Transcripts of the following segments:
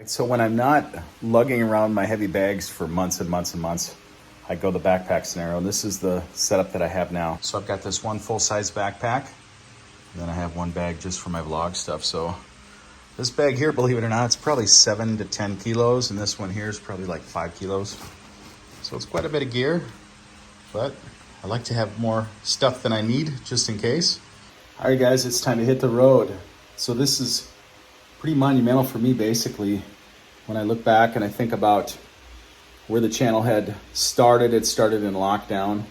So when I'm not lugging around my heavy bags for months and months and months, I go the backpack scenario. And this is the setup that I have now. So I've got this one full-size backpack, and then I have one bag just for my vlog stuff. So this bag here, believe it or not, it's probably 7 to 10 kilos, and this one here is probably like 5 kilos. So it's quite a bit of gear, but I like to have more stuff than I need just in case. All right, guys, it's time to hit the road. So this is pretty monumental for me, basically. When I look back and I think about where the channel had started, it started in lockdown.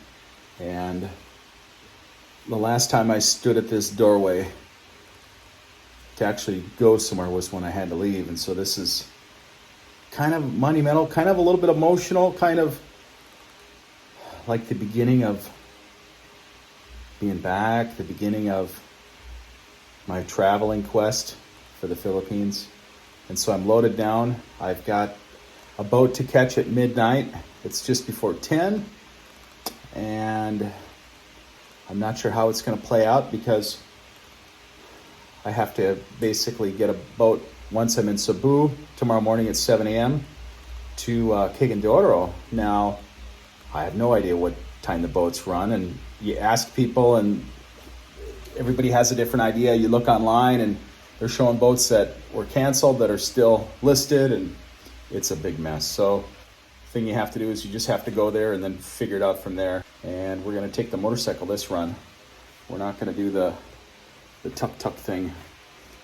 And the last time I stood at this doorway to actually go somewhere was when I had to leave. And so this is kind of monumental, kind of a little bit emotional, kind of like the beginning of being back, the beginning of my traveling quest for the Philippines. And so I'm loaded down. I've got a boat to catch at midnight. It's just before 10. And I'm not sure how it's going to play out because I have to basically get a boat once I'm in Cebu tomorrow morning at 7 a.m. to Cagayan De Oro. Now, I have no idea what time the boats run, and you ask people and everybody has a different idea. You look online and they're showing boats that were canceled that are still listed, and it's a big mess. So the thing you have to do is you just have to go there and then figure it out from there. And we're going to take the motorcycle this run. We're not going to do the tuk-tuk thing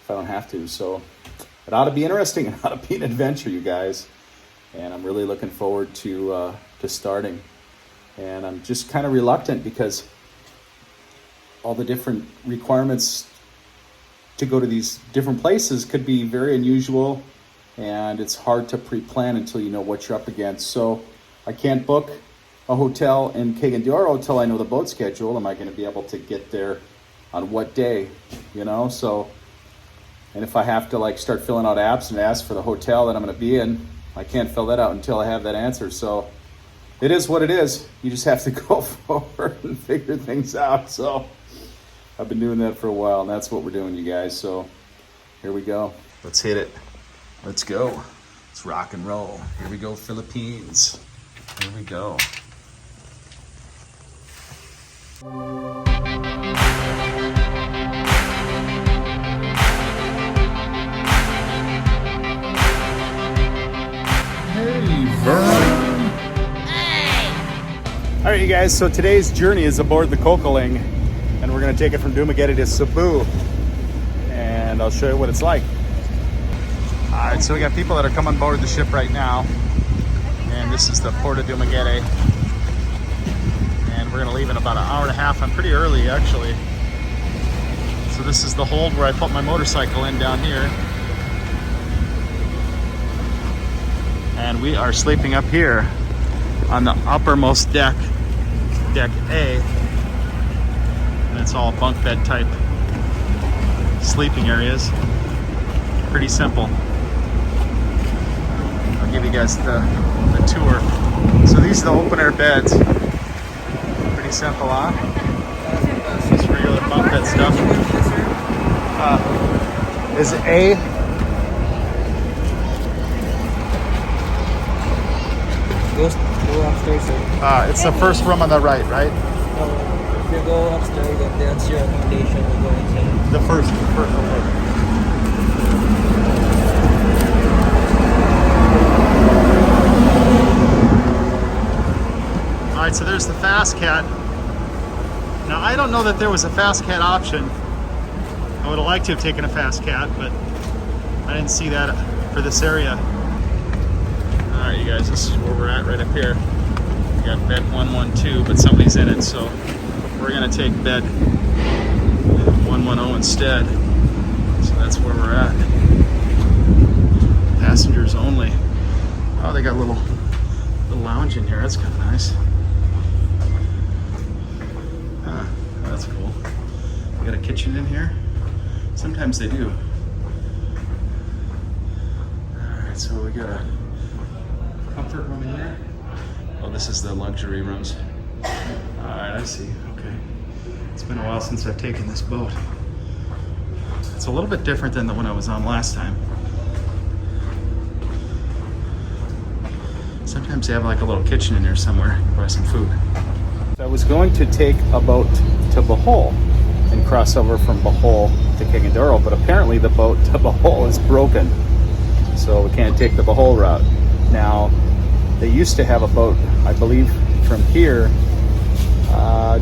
if I don't have to. So it ought to be interesting. It ought to be an adventure, you guys. And I'm really looking forward to starting. And I'm just kind of reluctant because all the different requirements to go to these different places could be very unusual, and it's hard to pre-plan until you know what you're up against. So I can't book a hotel in Cagayan De Oro until I know the boat schedule. Am I going to be able to get there on what day, you know? So, and if I have to like start filling out apps and ask for the hotel that I'm going to be in, I can't fill that out until I have that answer. So it is what it is. You just have to go forward and figure things out. So I've been doing that for a while, and that's what we're doing, you guys. So here we go. Let's hit it. Let's go. Let's rock and roll. Here we go, Philippines. Here we go. Hey, Vern. Hey. All right, you guys. So today's journey is aboard the Kokoling, and we're going to take it from Dumaguete to Cebu, and I'll show you what it's like. All right, so we got people that are coming aboard the ship right now, and this is the Port of Dumaguete, and we're going to leave in about an hour and a half. I'm pretty early, actually. So this is the hold where I put my motorcycle in down here, and we are sleeping up here on the uppermost deck, Deck A. And it's all bunk bed type sleeping areas. Pretty simple. I'll give you guys the tour. So these are the open air beds. Pretty simple, huh? Just regular bunk bed stuff. Is A. Go upstairs, sir. It's the first room on the right? If you go upstairs, that's your accommodation. You go inside. The first okay. All right, so there's the Fast Cat. Now, I don't know that there was a Fast Cat option. I would have liked to have taken a Fast Cat, but I didn't see that for this area. All right, you guys, this is where we're at right up here. We got bed 112, but somebody's in it, so we're gonna take bed 110 instead. So that's where we're at. Passengers only. Oh, they got a little lounge in here. That's kind of nice. Huh, that's cool. We got a kitchen in here. Sometimes they do. All right, so we got a comfort room in here. Oh, this is the luxury rooms. All right, I see. Okay. It's been a while since I've taken this boat. It's a little bit different than the one I was on last time. Sometimes they have like a little kitchen in there somewhere. Buy some food. I was going to take a boat to Bohol and cross over from Bohol to Cagayan De Oro, but apparently the boat to Bohol is broken, so we can't take the Bohol route. Now, they used to have a boat, I believe, from here,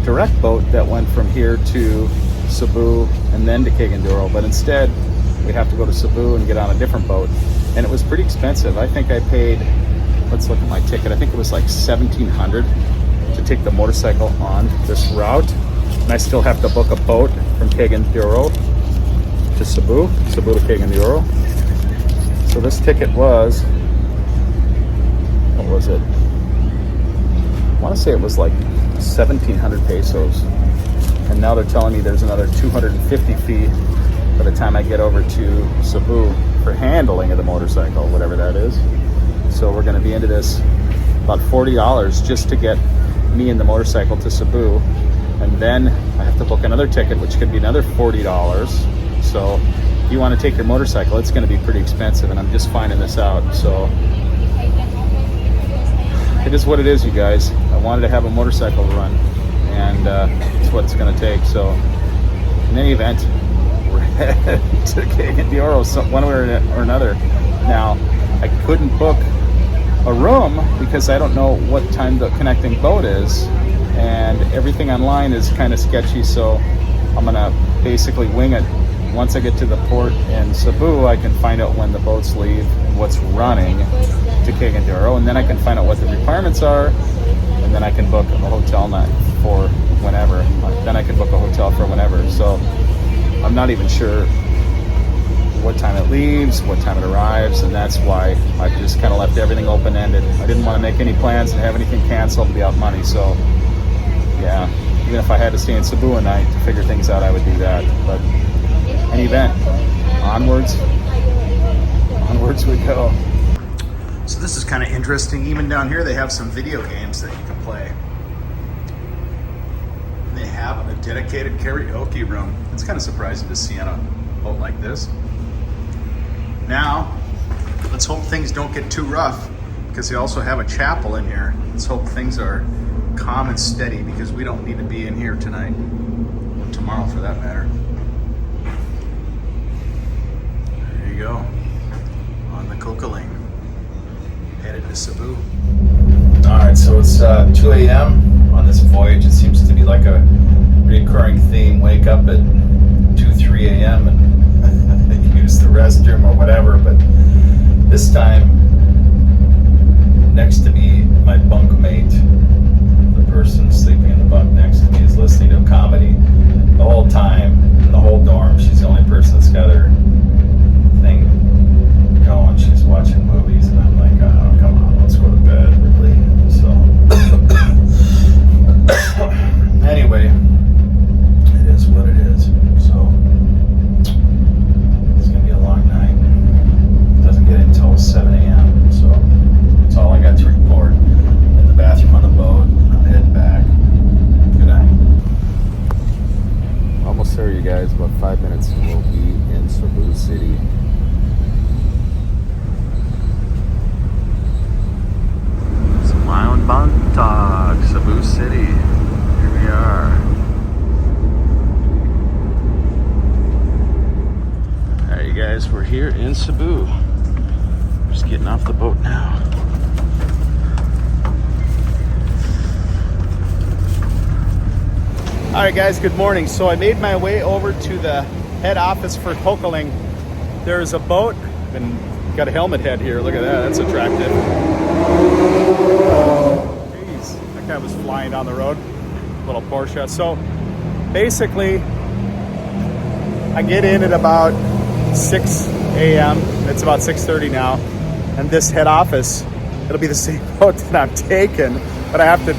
direct boat that went from here to Cebu and then to Cagayan De Oro, but instead we have to go to Cebu and get on a different boat, and it was pretty expensive. I think I paid, let's look at my ticket, I think it was like $1,700 to take the motorcycle on this route, and I still have to book a boat from Cagayan De Oro to Cebu, Cebu to Cagayan De Oro. So this ticket was, what was it? I want to say it was like 1,700 pesos, and now they're telling me there's another 250 fee by the time I get over to Cebu for handling of the motorcycle, whatever that is. So we're going to be into this about $40 just to get me and the motorcycle to Cebu, and then I have to book another ticket, which could be another $40. So if you want to take your motorcycle, it's going to be pretty expensive, and I'm just finding this out. So it is what it is, you guys. I wanted to have a motorcycle run, and it's what it's going to take. So in any event, we're headed to Cagayan De Oro one way or another. Now, I couldn't book a room because I don't know what time the connecting boat is, and everything online is kind of sketchy, so I'm going to basically wing it. Once I get to the port in Cebu, I can find out when the boats leave and what's running to Cagayan De Oro, and then I can find out what the requirements are, and then I can book a hotel night for whenever. Then I can book a hotel for whenever. So I'm not even sure what time it leaves, what time it arrives, and that's why I just kind of left everything open-ended. I didn't want to make any plans and have anything canceled and be out money. So yeah, even if I had to stay in Cebu a night to figure things out, I would do that. But in any event, onwards we go. So this is kind of interesting. Even down here, they have some video games that you can play. And they have a dedicated karaoke room. It's kind of surprising to see on a boat like this. Now, let's hope things don't get too rough, because they also have a chapel in here. Let's hope things are calm and steady, because we don't need to be in here tonight, or tomorrow for that matter. There you go, on the Cocaling, headed to Cebu. All right, so it's 2 a.m. on this voyage. It seems to be like a recurring theme. Wake up at 2-3 a.m. and use the restroom or whatever, but this time next to me, my bunk mate, the person sleeping in the bunk next to me, is listening to a comedy the whole time in the whole dorm. She's the only person that's got her thing going. She's watching movies, and I'm like, oh, come on, let's go to bed, really. So anyway, it is what it is. So until 7 a.m. So that's all I got to report. In the bathroom on the boat. I'm heading back. Good night. Almost there, you guys. About 5 minutes and we'll be in Cebu City. Samayon Bantag, Cebu City. Here we are. Alright, you guys, we're here in Cebu. Just getting off the boat now. All right, guys, good morning. So I made my way over to the head office for Cocaling. There's a boat, and got a helmet head here. Look at that, that's attractive. Jeez, that guy was flying down the road. Little Porsche. So basically, I get in at about 6 a.m. It's about 6:30 now. And this head office, it'll be the same boat that I'm taking, but I have to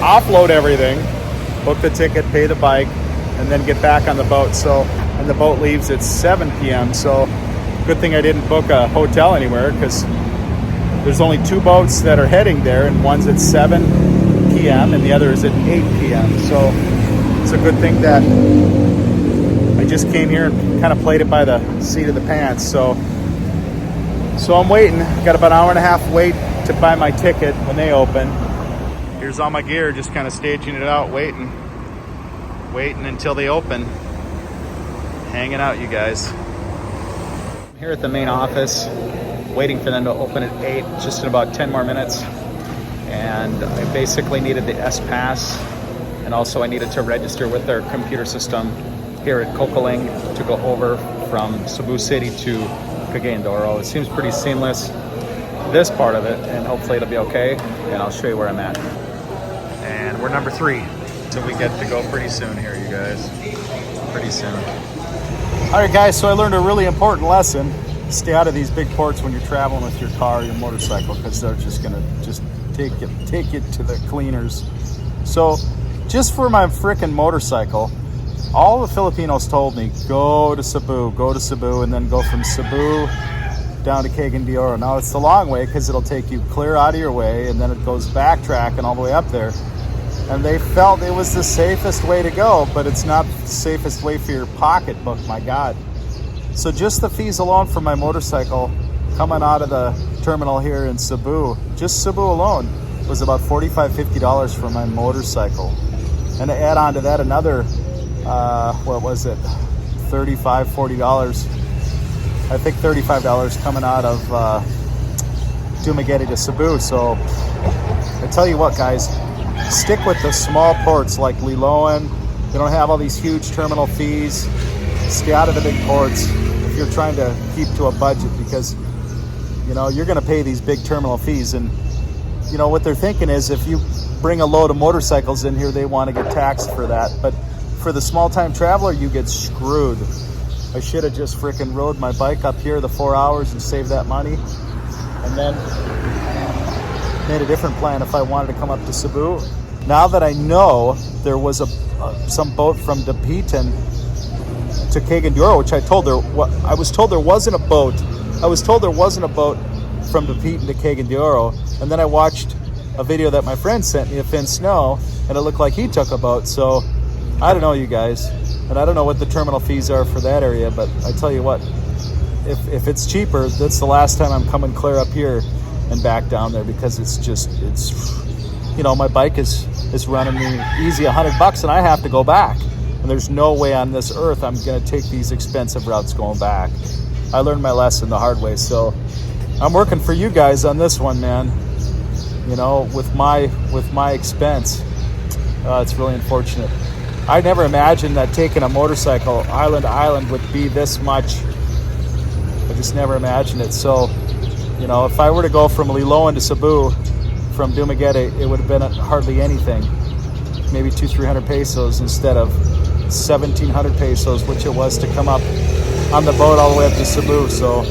offload everything, book the ticket, pay the bike, and then get back on the boat. So, and the boat leaves at 7 p.m. So good thing I didn't book a hotel anywhere, because there's only 2 boats that are heading there, and one's at 7 p.m. and the other is at 8 p.m. So it's a good thing that I just came here and kind of played it by the seat of the pants. So I'm waiting. Got about an hour and a half wait to buy my ticket when they open. Here's all my gear, just kind of staging it out, waiting until they open. Hanging out, you guys. I'm here at the main office, waiting for them to open at 8, just in about 10 more minutes. And I basically needed the S Pass, and also I needed to register with their computer system here at Coquelin to go over from Cebu City to Cagayan De Oro. It seems pretty seamless, this part of it, and hopefully it'll be okay, and I'll show you where I'm at. And we're number 3, so we get to go pretty soon here, you guys. Pretty soon. All right, guys, so I learned a really important lesson. Stay out of these big ports when you're traveling with your car or your motorcycle, because they're just gonna take it to the cleaners. So just for my frickin' motorcycle, all the Filipinos told me, go to Cebu, and then go from Cebu down to Cagayan De Oro. Now it's the long way because it'll take you clear out of your way, and then it goes backtracking all the way up there. And they felt it was the safest way to go, but it's not the safest way for your pocketbook, my God. So just the fees alone for my motorcycle coming out of the terminal here in Cebu, just Cebu alone, was about $45-50 for my motorcycle. And to add on to that another, what was it, $35-40. I think $35 coming out of Dumaguete to Cebu. So I tell you what, guys, stick with the small ports like Liloan. They don't have all these huge terminal fees. Stay out of the big ports if you're trying to keep to a budget, because you know you're going to pay these big terminal fees. And you know what they're thinking is, if you bring a load of motorcycles in here, they want to get taxed for that. But for the small time traveler, you get screwed. I should have just freaking rode my bike up here the 4 hours and saved that money, and then made a different plan if I wanted to come up to Cebu. Now that I know there was some boat from Dapitan to Cagayan De Oro, which I was told there wasn't a boat. I was told there wasn't a boat from Dapitan to Cagayan De Oro, and then I watched a video that my friend sent me of Finn Snow, and it looked like he took a boat. So I don't know, you guys, and I don't know what the terminal fees are for that area, but I tell you what, if it's cheaper, that's the last time I'm coming clear up here and back down there, because it's you know, my bike is running me easy $100 and I have to go back, and there's no way on this earth I'm gonna take these expensive routes going back. I learned my lesson the hard way, so I'm working for you guys on this one, man. You know, with my expense, it's really unfortunate. I never imagined that taking a motorcycle island to island would be this much. I just never imagined it. So, you know, if I were to go from Liloan to Cebu from Dumaguete, it would have been hardly anything. Maybe 200-300 pesos instead of 1,700 pesos, which it was to come up on the boat all the way up to Cebu. So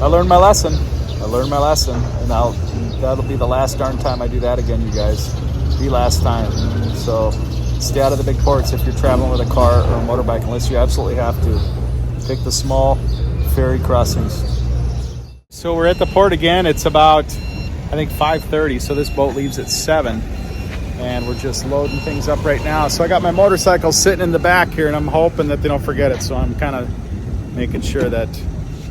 I learned my lesson. And that'll be the last darn time I do that again, you guys. The last time. So stay out of the big ports if you're traveling with a car or a motorbike, unless you absolutely have to. Take the small ferry crossings. So we're at the port again. It's about, I think, 5:30. So this boat leaves at 7. And we're just loading things up right now. So I got my motorcycle sitting in the back here, and I'm hoping that they don't forget it. So I'm kind of making sure that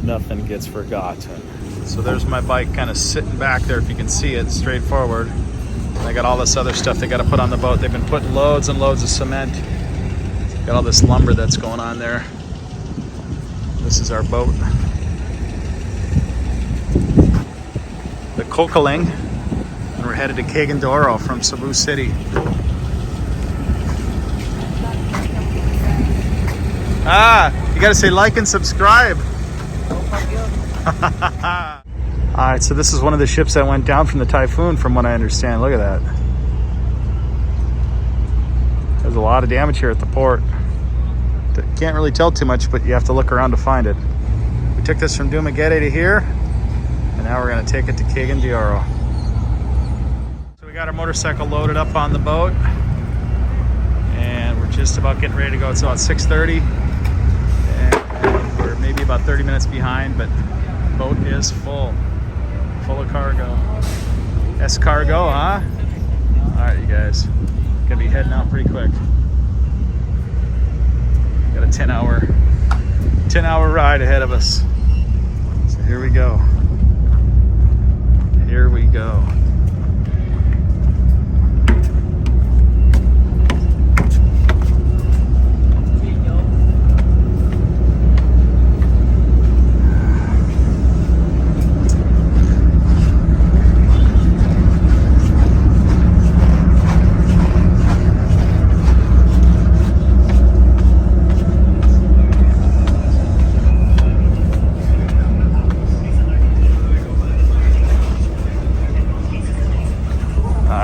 nothing gets forgotten. So there's my bike kind of sitting back there, if you can see it, straightforward. And I got all this other stuff they got to put on the boat. They've been putting loads and loads of cement. Got all this lumber that's going on there. This is our boat. The Coquelin. And we're headed to Cagayan De Oro from Cebu City. You got to say like and subscribe. All right, so this is one of the ships that went down from the typhoon, from what I understand. Look at that. There's a lot of damage here at the port. Can't really tell too much, but you have to look around to find it. We took this from Dumaguete to here, and now we're going to take it to Cagayan De Oro. So we got our motorcycle loaded up on the boat, and we're just about getting ready to go. It's about 6:30, and we're maybe about 30 minutes behind, but the boat is full of cargo. Cargo, huh? All right, you guys, gonna be heading out pretty quick. Got a 10-hour ride ahead of us. So here we go. Here we go.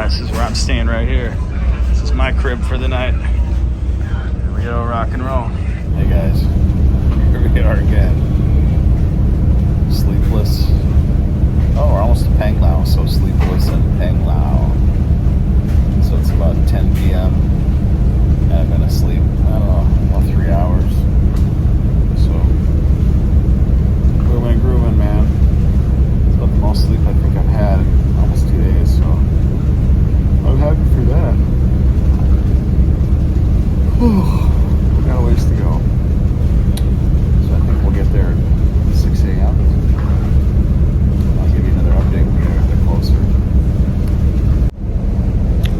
This is where I'm staying right here. This is my crib for the night. Here we go, rock and roll. Hey guys, here we are again. Sleepless. Oh, we're almost to Panglao, so sleepless and Panglao. So it's about 10 p.m. and I'm gonna sleep, I don't know, about 3 hours. So, grooving, man. It's about the most sleep I think I've had in almost 2 days, so I'm happy for that. We got a ways to go. So I think we'll get there at 6 a.m. I'll give you another update when we get a bit closer.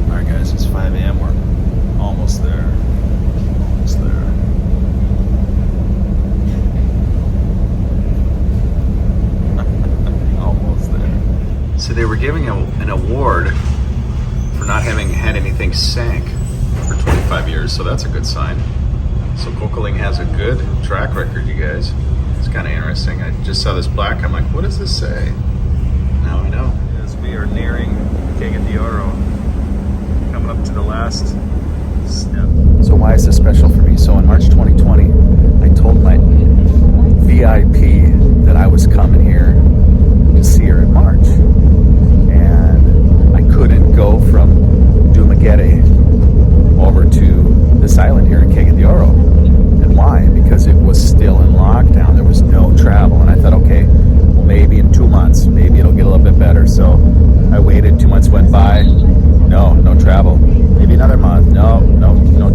Alright guys, it's 5 a.m. We're almost there. Almost there. Almost there. So they were giving an award for not having had anything sank for 25 years, so that's a good sign. So Kokeling has a good track record, you guys. It's kind of interesting. I just saw this plaque. I'm like, what does this say? Now we know. As we are nearing Cagayan De Oro, coming up to the last step. So why is this special for me? So in March 2020, I told my VIP that I was coming here to see her in March. And I couldn't go from Dumaguete over to this island here in Cagayan De Oro. And why? Because it was still in lockdown. There was no travel. And I thought, okay, well, maybe in 2 months, maybe it'll get a little bit better. So I waited, 2 months went by, no travel. Maybe another month, no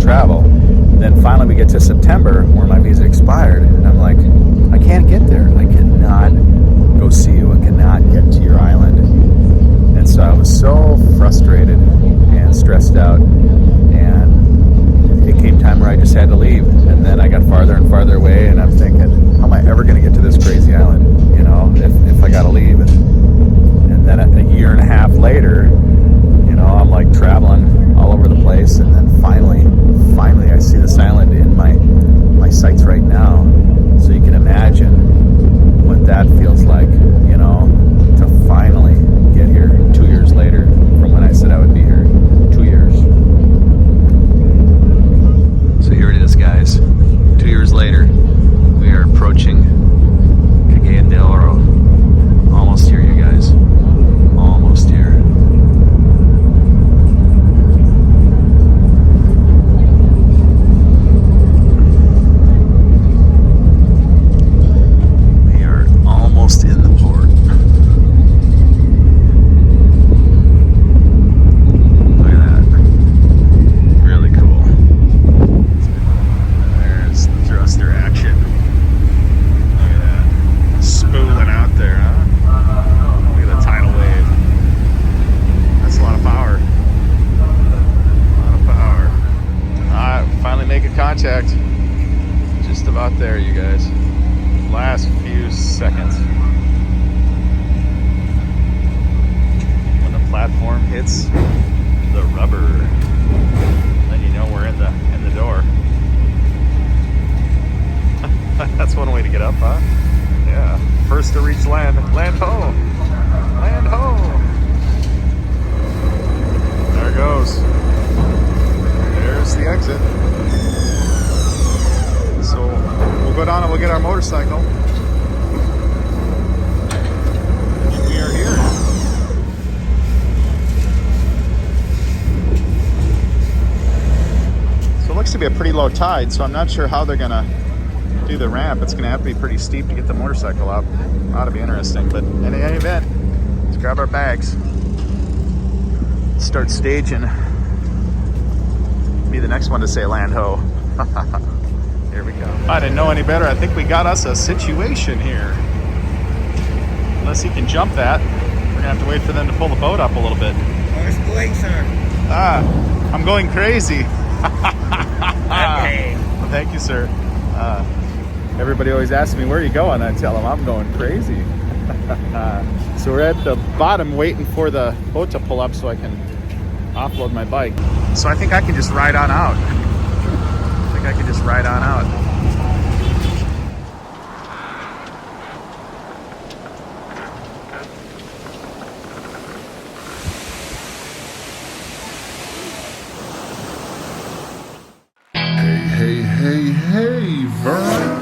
travel. And then finally we get to September where my visa expired. And I'm like, I can't get there. I cannot go see you. I cannot get to your island. And so I was so frustrated and stressed out, and it came time where I just had to leave. And then I got farther and farther away, and I'm thinking, how am I ever going to get to this crazy island, you know, if I got to leave? And then a year and a half later, you know, I'm like traveling all over the place, and then finally I see this island in my sights right now. So you can imagine what that feels like, you know, to finally get here 2 years later from when I said I would be here. 2 years. So here it is, guys. 2 years later, we are approaching Cagayan De Oro. Almost here, you guys. Almost here. We are almost in the port. Contact. Just about there, you guys. Last few seconds. When the platform hits the rubber, then you know we're in the door. That's one way to get up, huh? Yeah. First to reach land. Land ho! Land ho! There it goes. There's the exit. So we'll go down and we'll get our motorcycle. We are here. So it looks to be a pretty low tide, so I'm not sure how they're gonna do the ramp. It's gonna have to be pretty steep to get the motorcycle up. Ought to be interesting, but in any event, let's grab our bags. Start staging. Be the next one to say land ho. Here we go. I didn't know any better. I think we got us a situation here. Unless he can jump that, we're gonna have to wait for them to pull the boat up a little bit. How is going, sir? I'm going crazy. Okay. Well, thank you, sir. Everybody always asks me, where are you going? I tell them I'm going crazy. So we're at the bottom waiting for the boat to pull up so I can offload my bike. So I think I can just ride on out. Hey, Vern.